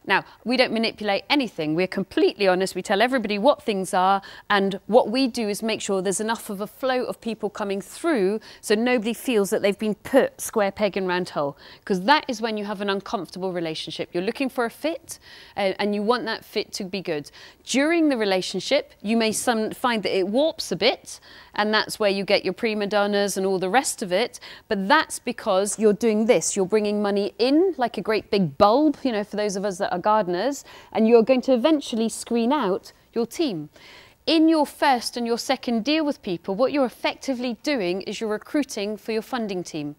Now, we don't manipulate anything. We're completely honest. We tell everybody what things are, and what we do is make sure there's enough of a flow of people coming through so nobody feels that they've been put square peg in round hole, because that is when you have an uncomfortable relationship. You're looking for a fit, and you want that fit to be good. During the relationship, you may find that it warps a bit, and that's where you get your prima donnas and all the rest of it. But that's because you're doing this. You're bringing money in like a great big bulb, you know, for those of us that are gardeners, and you're going to eventually screen out your team. In your first and your second deal with people, what you're effectively doing is you're recruiting for your funding team.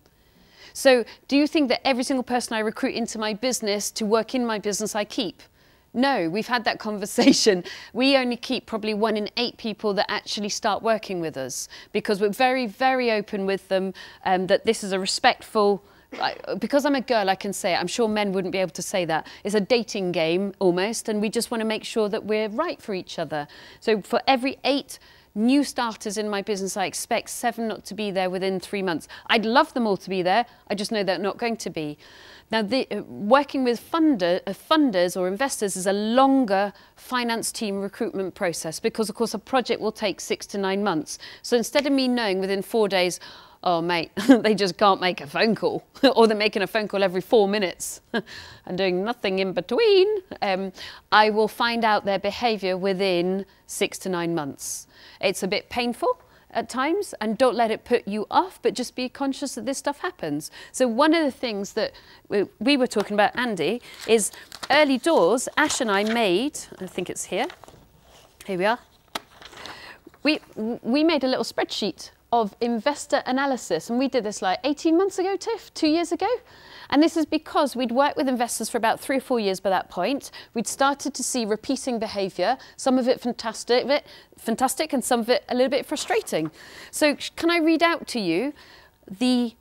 So do you think that every single person I recruit into my business to work in my business I keep? No, we've had that conversation. We only keep probably 1 in 8 people that actually start working with us, because we're very, very open with them that this is a respectful, because I'm a girl, I can say it. I'm sure men wouldn't be able to say that. It's a dating game almost, and we just want to make sure that we're right for each other. So for every 8 new starters in my business, I expect 7 not to be there within 3 months. I'd love them all to be there. I just know they're not going to be. Now, working with funders or investors is a longer finance team recruitment process, because, of course, a project will take 6 to 9 months. So instead of me knowing within 4 days, oh, mate, they just can't make a phone call, or they're making a phone call every 4 minutes and doing nothing in between, I will find out their behaviour within 6 to 9 months. It's a bit painful at times, and don't let it put you off, but just be conscious that this stuff happens. So one of the things that we were talking about, Andy, is early doors. Ash and I made, I think it's here we are, we made a little spreadsheet of investor analysis, and we did this like 18 months ago, Tiff, 2 years ago. And this is because we'd worked with investors for about 3 or 4 years by that point. We'd started to see repeating behaviour, some of it fantastic and some of it a little bit frustrating. So can I read out to you the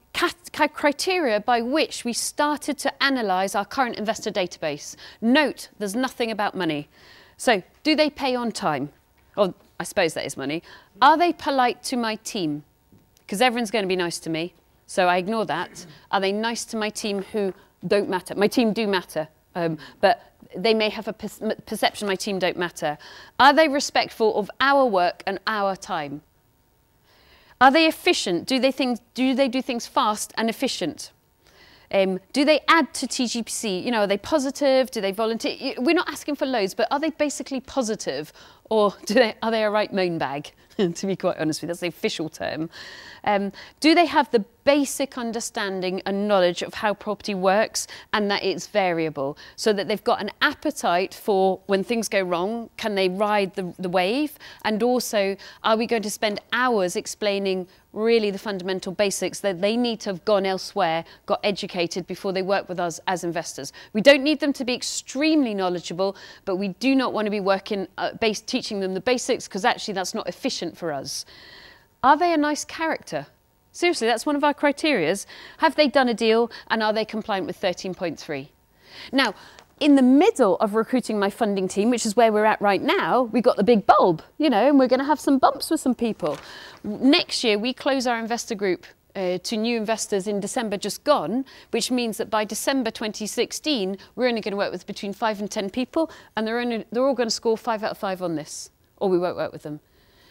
criteria by which we started to analyse our current investor database? Note, there's nothing about money. So do they pay on time? Or I suppose that is money. Are they polite to my team? Because everyone's going to be nice to me. So I ignore that. Are they nice to my team who don't matter? My team do matter, but they may have a perception my team don't matter. Are they respectful of our work and our time? Are they efficient? Do they do things fast and efficient? Do they add to TGPC? You know, are they positive? Do they volunteer? We're not asking for loads, but are they basically positive? Or are they a right moan bag, to be quite honest with you? That's the official term. Do they have the basic understanding and knowledge of how property works and that it's variable, so that they've got an appetite for when things go wrong, can they ride the wave? And also, are we going to spend hours explaining really the fundamental basics that they need to have gone elsewhere, got educated before they work with us as investors? We don't need them to be extremely knowledgeable, but we do not want to be working teaching them the basics, because actually that's not efficient for us. Are they a nice character? Seriously, that's one of our criterias. Have they done a deal, and are they compliant with 13.3? Now, in the middle of recruiting my funding team, which is where we're at right now, we've got the big bulb, you know, and we're going to have some bumps with some people. Next year, we close our investor group to new investors in December just gone, which means that by December 2016, we're only going to work with between 5 and 10 people, and they're all going to score 5 out of 5 on this, or we won't work with them.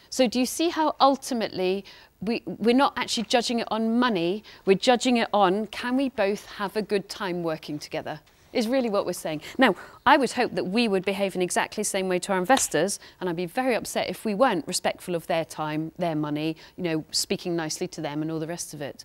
So do you see how ultimately we're not actually judging it on money, we're judging it on, can we both have a good time working together? Is really what we're saying. Now, I would hope that we would behave in exactly the same way to our investors, and I'd be very upset if we weren't respectful of their time, their money, you know, speaking nicely to them and all the rest of it.